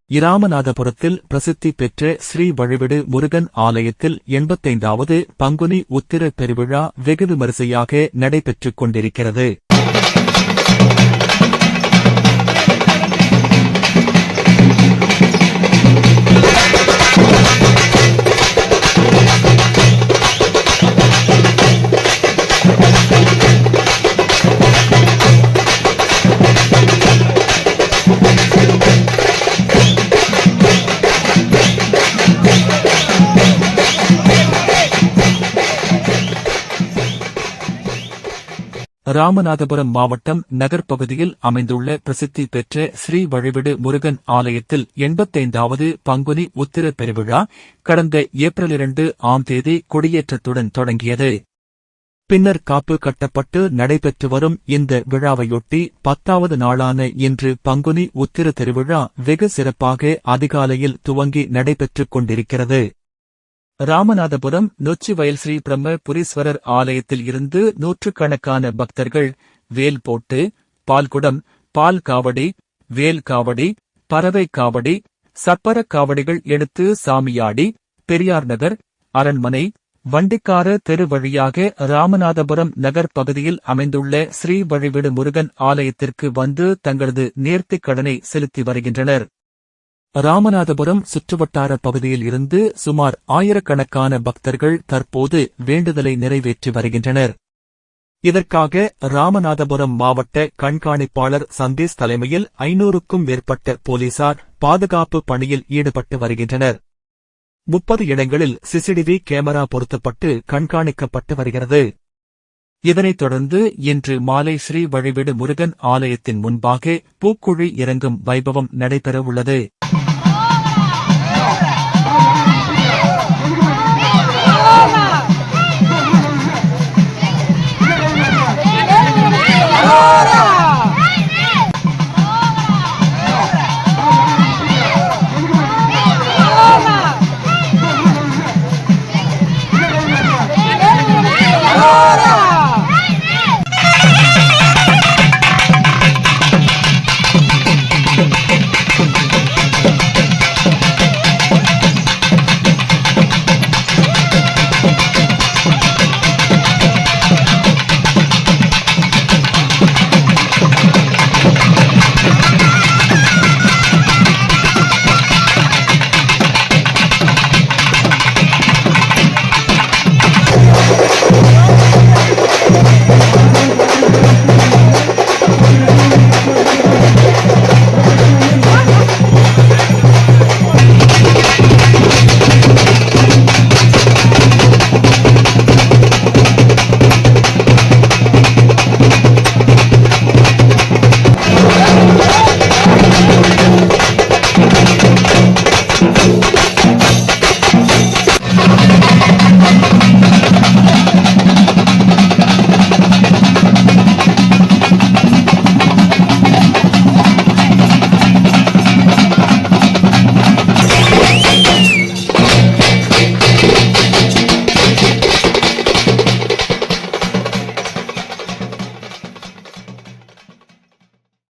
இராமநாதபுரத்தில் பிரசித்தி பெற்ற ஸ்ரீ வழிவிடு முருகன் ஆலயத்தில் 85வது பங்குனி உத்திர பெருவிழா வெகு விமரிசையாக நடைபெற்றுக் கொண்டிருக்கிறது. ராமநாதபுரம் மாவட்டம் நகர்ப்பகுதியில் அமைந்துள்ள பிரசித்தி பெற்ற ஸ்ரீ வழிவிடு முருகன் ஆலயத்தில் 85வது பங்குனி உத்திர பெருவிழா கடந்த ஏப்ரல் 2ஆம் தேதி கொடியேற்றத்துடன் தொடங்கியது. பின்னர் காப்பு கட்டப்பட்டு நடைபெற்று வரும் இந்த விழாவையொட்டி 10வது நாளான இன்று பங்குனி உத்திர திருவிழா வெகு சிறப்பாக அதிகாலையில் துவங்கி நடைபெற்றுக் கொண்டிருக்கிறது. ராமநாதபுரம் நொச்சிவயல் ஸ்ரீ பிரம்ம புரீஸ்வரர் ஆலயத்தில் இருந்து நூற்றுக்கணக்கான பக்தர்கள் வேல் போட்டு, பால்குடம், பால் காவடி, வேல் காவடி, பறவை காவடி, சப்பரக் காவடிகள் எடுத்து சாமியாடி பெரியார் நகர், அரண்மனை, வண்டிக்கார தெரு வழியாக ராமநாதபுரம் நகர் பகுதியில் அமைந்துள்ள ஸ்ரீ வழிவிடு முருகன் ஆலயத்திற்கு வந்து தங்களது நேர்த்திக் கடனை செலுத்தி வருகின்றனர். ராமநாதபுரம் சுற்றுவட்டார பகுதியில் இருந்து சுமார் ஆயிரக்கணக்கான பக்தர்கள் தற்போது வேண்டுதலை நிறைவேற்றி வருகின்றனர். இதற்காக ராமநாதபுரம் மாவட்ட கண்காணிப்பாளர் சந்தீஷ் தலைமையில் 500க்கும் மேற்பட்ட போலீசார் பாதுகாப்பு பணியில் ஈடுபட்டு வருகின்றனர். 30 இடங்களில் சிசிடிவி கேமரா பொருத்தப்பட்டு கண்காணிக்கப்பட்டு வருகிறது. இதனைத் தொடர்ந்து இன்று மாலை ஸ்ரீ வழிவிடு முருகன் ஆலயத்தின் முன்பாக பூக்குழி இறங்கும் வைபவம் நடைபெறவுள்ளது. Oh!